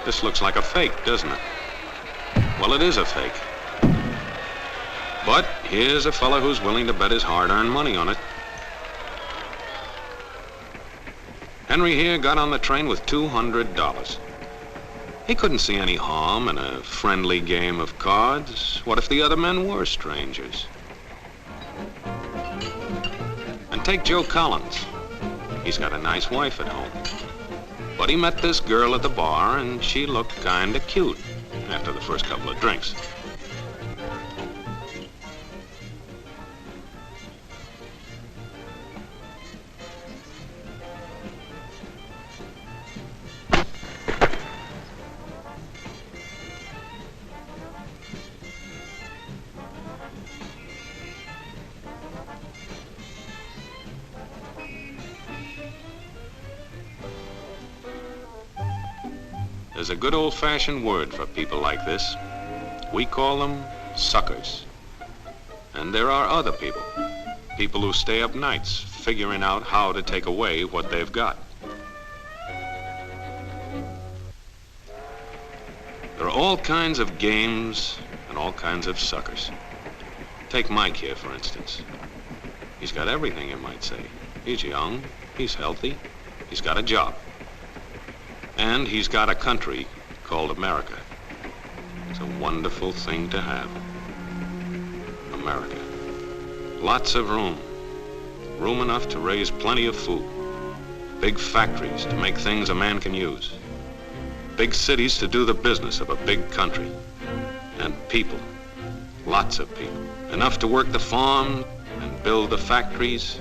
This looks like a fake, doesn't it? Well, it is a fake. But here's a fella who's willing to bet his hard-earned money on it. Henry here got on the train with $200. He couldn't see any harm in a friendly game of cards. What if the other men were strangers? And take Joe Collins. He's got a nice wife at home. But he met this girl at the bar, and she looked kinda cute after the first couple of drinks. There's a good old-fashioned word for people like this. We call them suckers. And there are other people. People who stay up nights figuring out how to take away what they've got. There are all kinds of games and all kinds of suckers. Take Mike here, for instance. He's got everything, you might say. He's young, he's healthy, he's got a job. And he's got a country called America. It's a wonderful thing to have. America. Lots of room. Room enough to raise plenty of food. Big factories to make things a man can use. Big cities to do the business of a big country. And people. Lots of people. Enough to work the farm and build the factories,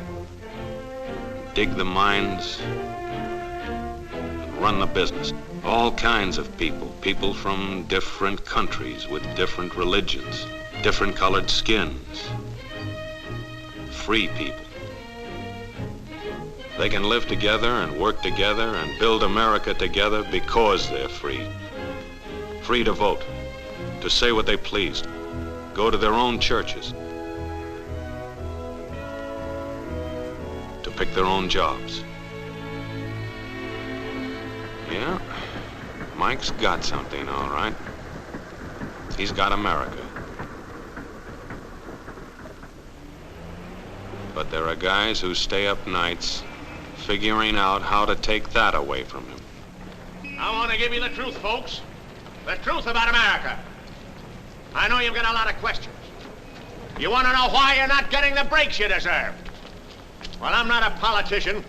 dig the mines, run the business. All kinds of people. People from different countries with different religions, different colored skins. Free people. They can live together and work together and build America together because they're free. Free to vote, to say what they please, go to their own churches, to pick their own jobs. Yeah, Mike's got something, all right. He's got America. But there are guys who stay up nights figuring out how to take that away from him. I want to give you the truth, folks. The truth about America. I know you've got a lot of questions. You want to know why you're not getting the breaks you deserve. Well, I'm not a politician.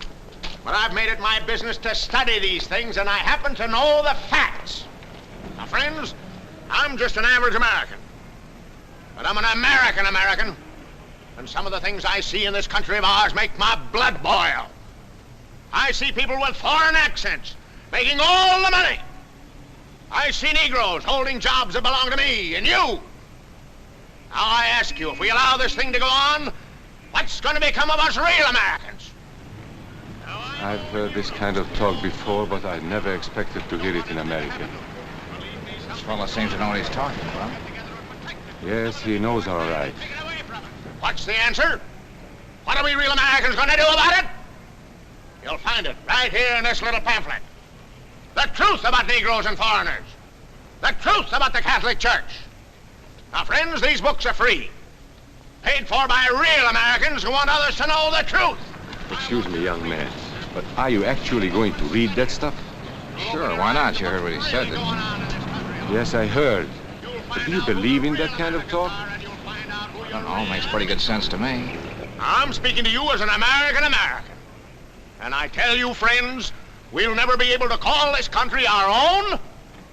But I've made it my business to study these things, and I happen to know the facts. Now, friends, I'm just an average American. But I'm an American, and some of the things I see in this country of ours make my blood boil. I see people with foreign accents making all the money. I see Negroes holding jobs that belong to me and you. Now, I ask you, if we allow this thing to go on, what's going to become of us real Americans? I've heard this kind of talk before, but I never expected to hear it in America. This fellow seems to know what he's talking about. Yes, he knows all right. What's the answer? What are we real Americans going to do about it? You'll find it right here in this little pamphlet. The truth about Negroes and foreigners. The truth about the Catholic Church. Now, friends, these books are free. Paid for by real Americans who want others to know the truth. Excuse me, young man, but are you actually going to read that stuff? Sure, why not? You heard what he said, didn't you? Yes, I heard. But do you believe in that kind of talk? I don't know, makes pretty good sense to me. I'm speaking to you as an American. And I tell you, friends, we'll never be able to call this country our own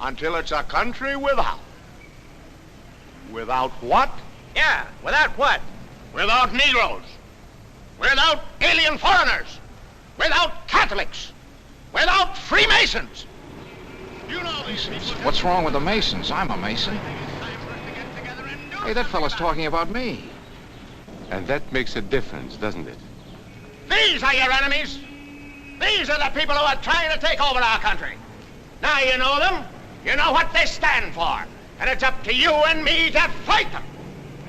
until it's a country without. Without what? Yeah, without what? Without Negroes. Without alien foreigners. Without Catholics. Without Freemasons. You know these people. What's wrong with the Masons? I'm a Mason. Hey, that fellow's talking about me. And that makes a difference, doesn't it? These are your enemies. These are the people who are trying to take over our country. Now you know them. You know what they stand for. And it's up to you and me to fight them.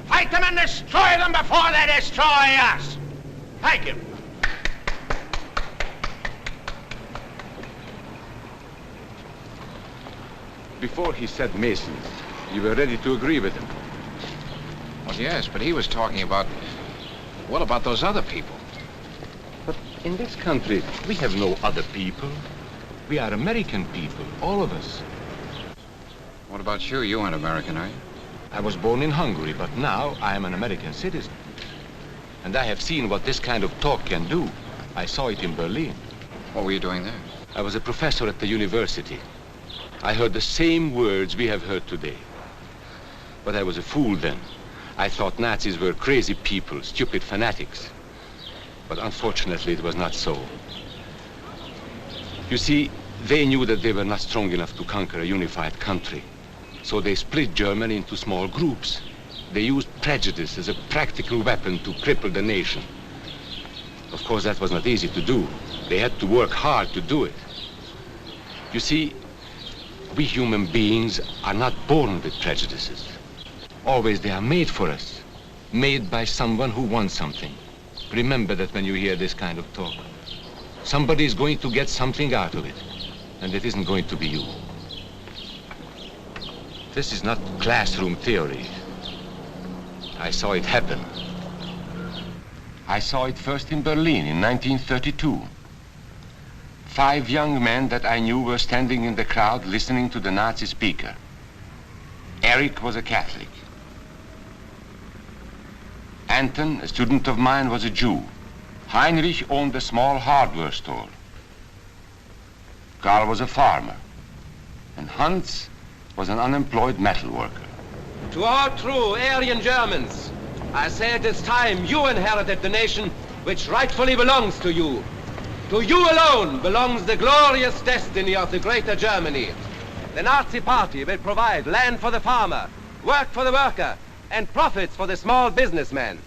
Fight them and destroy them before they destroy us. Thank you. before he said Masons, you were ready to agree with him. Well, yes, but he was talking about, what about those other people? But in this country, we have no other people. We are American people, all of us. What about you? You aren't American, are you? I was born in Hungary, but now I am an American citizen. And I have seen what this kind of talk can do. I saw it in Berlin. What were you doing there? I was a professor at the university. I heard the same words we have heard today. But I was a fool then. I thought Nazis were crazy people, stupid fanatics. But unfortunately, it was not so. You see, they knew that they were not strong enough to conquer a unified country. So they split Germany into small groups. They used prejudice as a practical weapon to cripple the nation. Of course, that was not easy to do. They had to work hard to do it. You see, we human beings are not born with prejudices. Always they are made for us, made by someone who wants something. Remember that when you hear this kind of talk. Somebody is going to get something out of it, and it isn't going to be you. This is not classroom theory. I saw it happen. I saw it first in Berlin in 1932. 5 young men that I knew were standing in the crowd listening to the Nazi speaker. Eric was a Catholic. Anton, a student of mine, was a Jew. Heinrich owned a small hardware store. Karl was a farmer. And Hans was an unemployed metal worker. To all true Aryan Germans, I say it is time you inherited the nation which rightfully belongs to you. To you alone belongs the glorious destiny of the greater Germany. The Nazi Party will provide land for the farmer, work for the worker, and profits for the small businessman.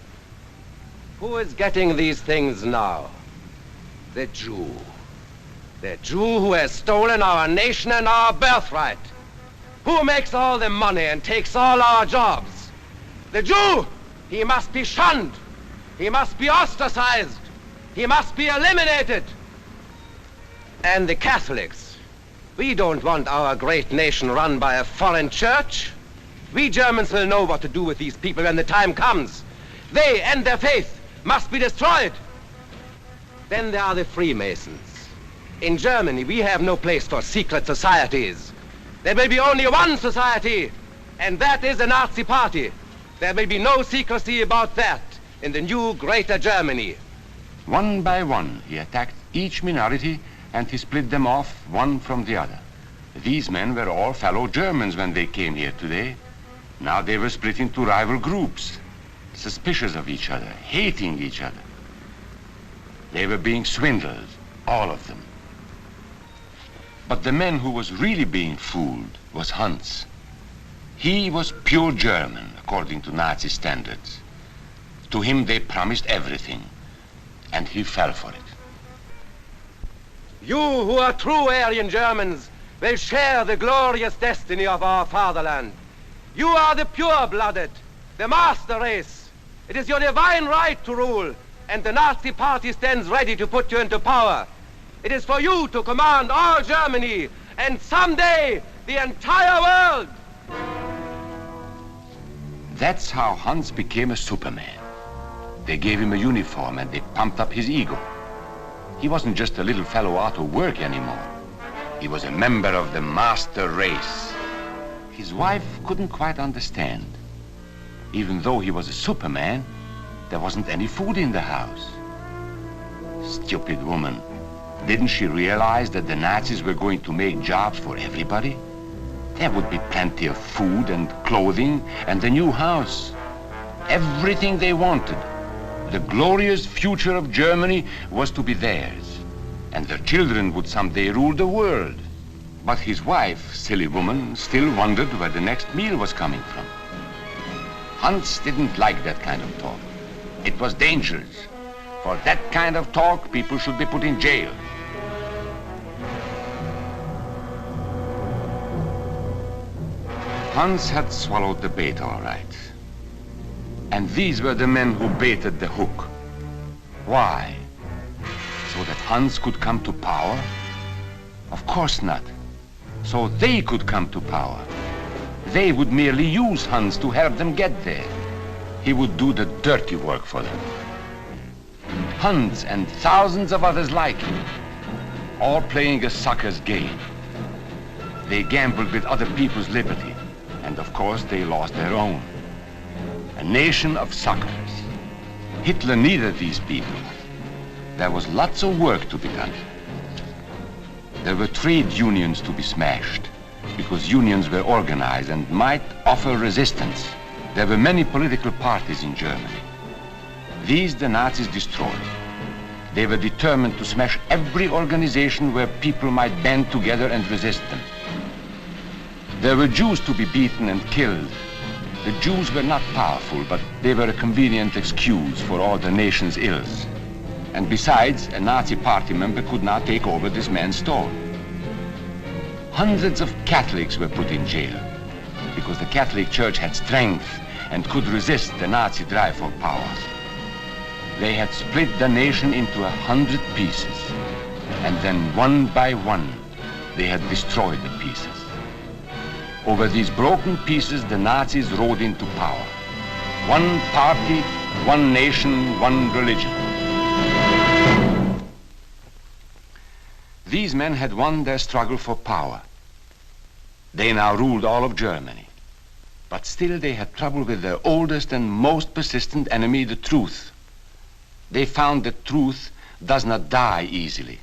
Who is getting these things now? The Jew. The Jew who has stolen our nation and our birthright. Who makes all the money and takes all our jobs? The Jew! He must be shunned. He must be ostracized. He must be eliminated. And the Catholics. We don't want our great nation run by a foreign church. We Germans will know what to do with these people when the time comes. They and their faith must be destroyed. Then there are the Freemasons. In Germany, we have no place for secret societies. There will be only one society, and that is the Nazi Party. There will be no secrecy about that in the new greater Germany. One by one, he attacked each minority and he split them off one from the other. These men were all fellow Germans when they came here today. Now they were split into rival groups, suspicious of each other, hating each other. They were being swindled, all of them. But the man who was really being fooled was Hans. He was pure German, according to Nazi standards. To him they promised everything, and he fell for it. You who are true Aryan Germans will share the glorious destiny of our fatherland. You are the pure-blooded, the master race. It is your divine right to rule, and the Nazi Party stands ready to put you into power. It is for you to command all Germany, and someday the entire world. That's how Hans became a Superman. They gave him a uniform and they pumped up his ego. He wasn't just a little fellow out of work anymore. He was a member of the master race. His wife couldn't quite understand. Even though he was a Superman, there wasn't any food in the house. Stupid woman. Didn't she realize that the Nazis were going to make jobs for everybody? There would be plenty of food and clothing and a new house. Everything they wanted. The glorious future of Germany was to be theirs. And their children would someday rule the world. But his wife, silly woman, still wondered where the next meal was coming from. Hans didn't like that kind of talk. It was dangerous. For that kind of talk, people should be put in jail. Hans had swallowed the bait all right. And these were the men who baited the hook. Why? So that Hans could come to power? Of course not. so they could come to power. They would merely use Hans to help them get there. He would do the dirty work for them. Hans and thousands of others like him, all playing a sucker's game. They gambled with other people's liberty, and of course they lost their own. A nation of suckers. Hitler needed these people. There was lots of work to be done. There were trade unions to be smashed, because unions were organized and might offer resistance. There were many political parties in Germany. These the Nazis destroyed. They were determined to smash every organization where people might band together and resist them. There were Jews to be beaten and killed. The Jews were not powerful, but they were a convenient excuse for all the nation's ills. And besides, a Nazi party member could not take over this man's store. Hundreds of Catholics were put in jail because the Catholic Church had strength and could resist the Nazi drive for power. They had split the nation into 100 pieces, and then one by one, they had destroyed the pieces. Over these broken pieces, the Nazis rode into power. One party, one nation, one religion. These men had won their struggle for power. They now ruled all of Germany. But still they had trouble with their oldest and most persistent enemy, the truth. They found that truth does not die easily,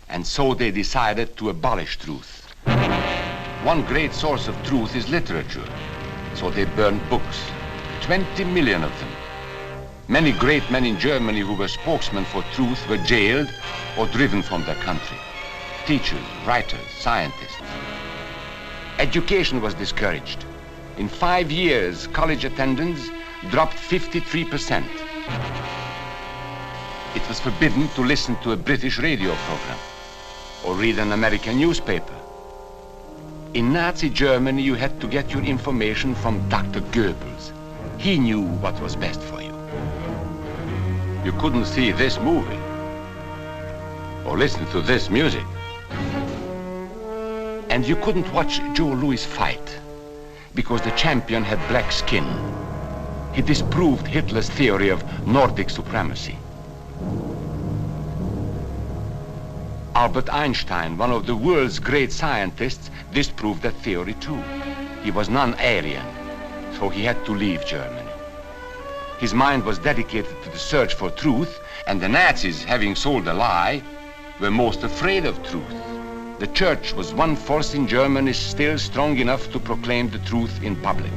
and so they decided to abolish truth. One great source of truth is literature, so they burned books, 20 million of them. Many great men in Germany who were spokesmen for truth were jailed or driven from their country. Teachers, writers, scientists. Education was discouraged. In 5 years, college attendance dropped 53%. It was forbidden to listen to a British radio program or read an American newspaper. In Nazi Germany, you had to get your information from Dr. Goebbels. He knew what was best for you. You couldn't see this movie or listen to this music. And you couldn't watch Joe Louis fight because the champion had black skin. He disproved Hitler's theory of Nordic supremacy. Albert Einstein, one of the world's great scientists, disproved that theory too. He was non-Aryan, so he had to leave Germany. His mind was dedicated to the search for truth, and the Nazis, having sold a lie, were most afraid of truth. The church was one force in Germany still strong enough to proclaim the truth in public.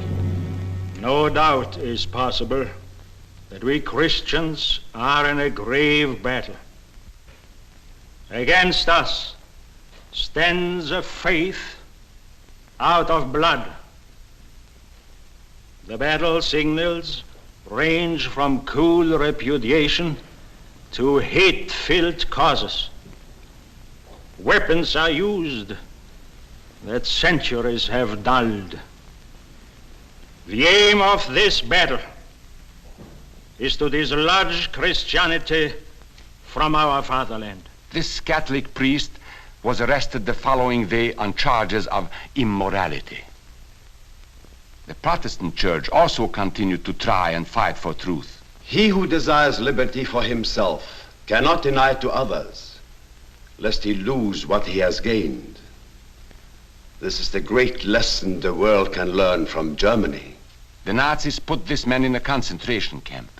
No doubt is possible that we Christians are in a grave battle. Against us stands a faith out of blood. The battle signals range from cool repudiation to hate-filled causes. Weapons are used that centuries have dulled. The aim of this battle is to dislodge Christianity from our fatherland. This Catholic priest was arrested the following day on charges of immorality. The Protestant church also continued to try and fight for truth. He who desires liberty for himself cannot deny it to others, lest he lose what he has gained. This is the great lesson the world can learn from Germany. The Nazis put this man in a concentration camp.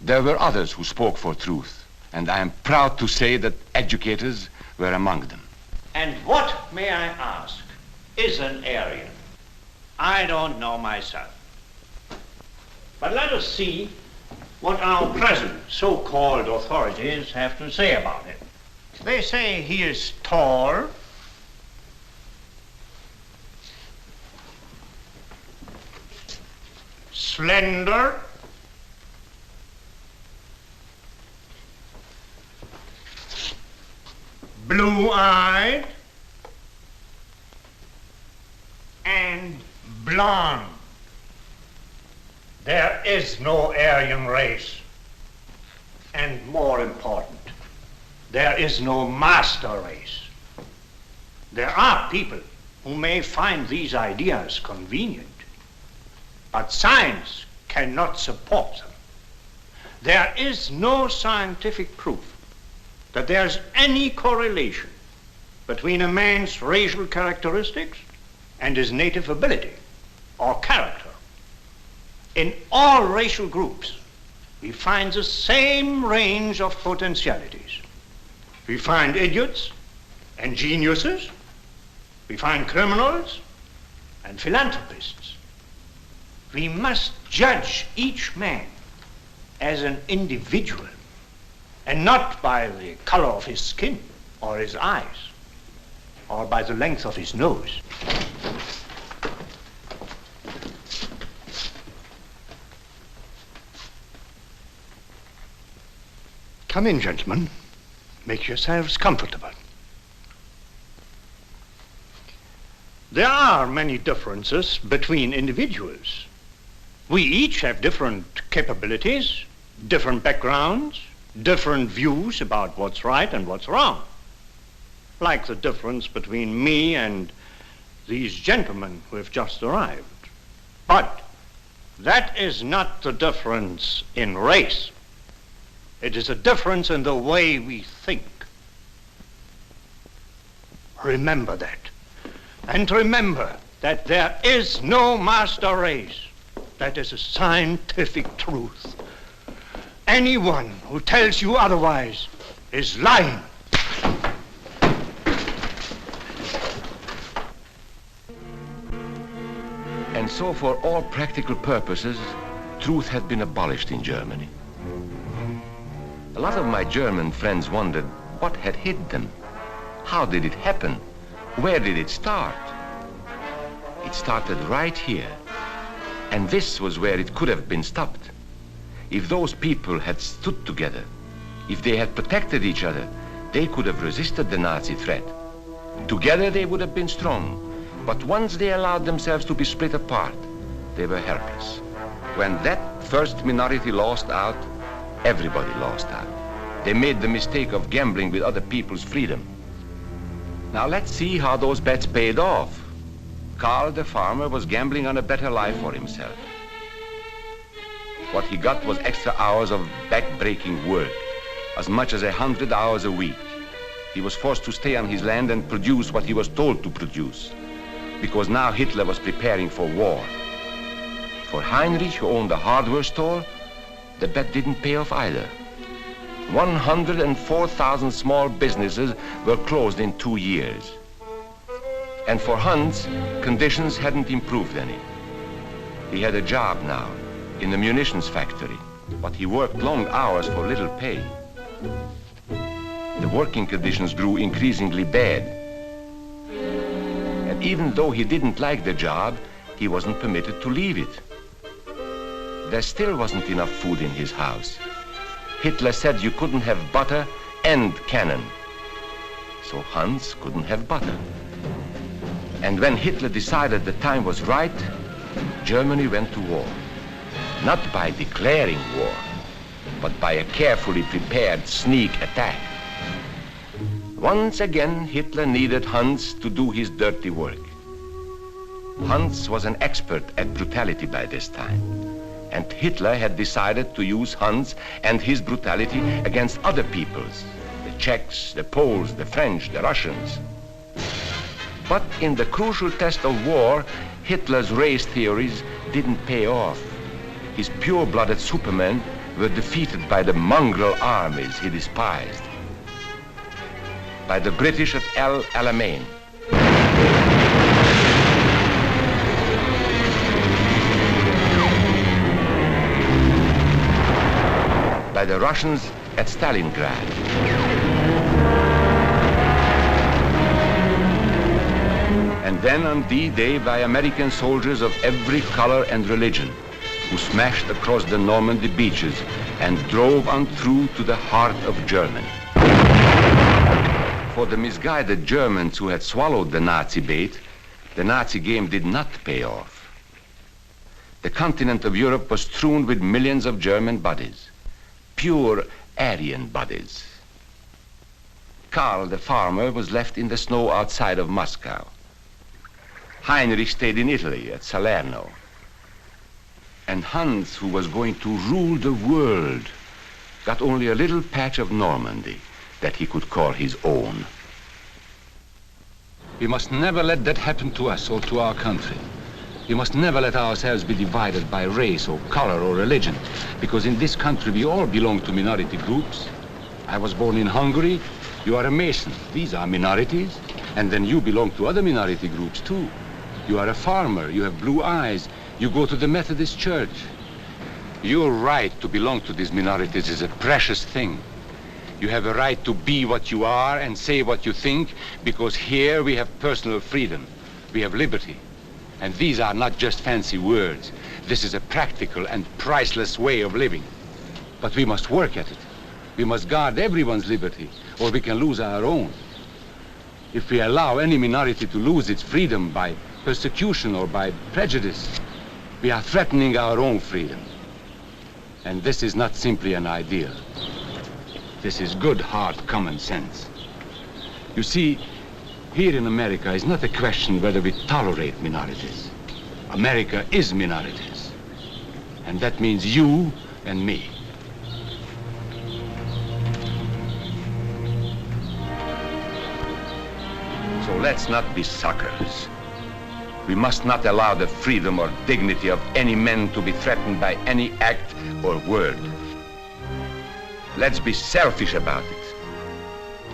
There were others who spoke for truth, and I am proud to say that educators were among them. And what, may I ask, is an Aryan? I don't know myself. But let us see what our present so-called authorities have to say about it. They say he is tall, slender, blue-eyed, and blonde. There is no Aryan race. And more important, there is no master race. There are people who may find these ideas convenient, but science cannot support them. There is no scientific proof that there's any correlation between a man's racial characteristics and his native ability or character. In all racial groups, we find the same range of potentialities. We find idiots and geniuses. We find criminals and philanthropists. We must judge each man as an individual and not by the color of his skin or his eyes or by the length of his nose. Come in, gentlemen. Make yourselves comfortable. There are many differences between individuals. We each have different capabilities, different backgrounds, different views about what's right and what's wrong. Like the difference between me and these gentlemen who have just arrived. But that is not the difference in race. It is a difference in the way we think. Remember that. And remember that there is no master race. That is a scientific truth. Anyone who tells you otherwise is lying. And so for all practical purposes, truth had been abolished in Germany. A lot of my German friends wondered what had hit them. How did it happen? Where did it start? It started right here. And this was where it could have been stopped. If those people had stood together, if they had protected each other, they could have resisted the Nazi threat. Together they would have been strong. But once they allowed themselves to be split apart, they were helpless. When that first minority lost out, everybody lost out. They made the mistake of gambling with other people's freedom. Now let's see how those bets paid off. Karl the farmer was gambling on a better life for himself. What he got was extra hours of back-breaking work, as much as 100 hours a week. He was forced to stay on his land and produce what he was told to produce, because now Hitler was preparing for war. For Heinrich, who owned a hardware store, the bet didn't pay off either. 104,000 small businesses were closed in 2 years. And for Hans, conditions hadn't improved any. He had a job now in the munitions factory, but he worked long hours for little pay. The working conditions grew increasingly bad. And even though he didn't like the job, he wasn't permitted to leave it. There still wasn't enough food in his house. Hitler said you couldn't have butter and cannon. So Hans couldn't have butter. And when Hitler decided the time was right, Germany went to war. Not by declaring war, but by a carefully prepared sneak attack. Once again, Hitler needed Hans to do his dirty work. Hans was an expert at brutality by this time. And Hitler had decided to use Hans and his brutality against other peoples, the Czechs, the Poles, the French, the Russians. But in the crucial test of war, Hitler's race theories didn't pay off. His pure-blooded supermen were defeated by the mongrel armies he despised. By the British at El Alamein. By the Russians at Stalingrad. And then on D-Day by American soldiers of every color and religion who smashed across the Normandy beaches and drove on through to the heart of Germany. For the misguided Germans who had swallowed the Nazi bait, the Nazi game did not pay off. The continent of Europe was strewn with millions of German bodies. Pure Aryan bodies. Karl, the farmer, was left in the snow outside of Moscow. Heinrich stayed in Italy at Salerno. And Hans, who was going to rule the world, got only a little patch of Normandy that he could call his own. We must never let that happen to us or to our country. We must never let ourselves be divided by race or color or religion, because in this country we all belong to minority groups. I was born in Hungary. You are a Mason. These are minorities. And then you belong to other minority groups too. You are a farmer. You have blue eyes. You go to the Methodist Church. Your right to belong to these minorities is a precious thing. You have a right to be what you are and say what you think, because here we have personal freedom. We have liberty. And these are not just fancy words. This is a practical and priceless way of living. But we must work at it. We must guard everyone's liberty, or we can lose our own. If we allow any minority to lose its freedom by persecution or by prejudice, we are threatening our own freedom. And this is not simply an ideal. This is good, hard common sense. You see, here in America is not a question whether we tolerate minorities. America is minorities. And that means you and me. So let's not be suckers. We must not allow the freedom or dignity of any man to be threatened by any act or word. Let's be selfish about it.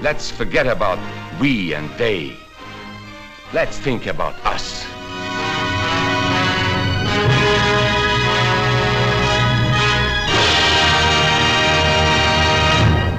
Let's forget about we and they. Let's think about us.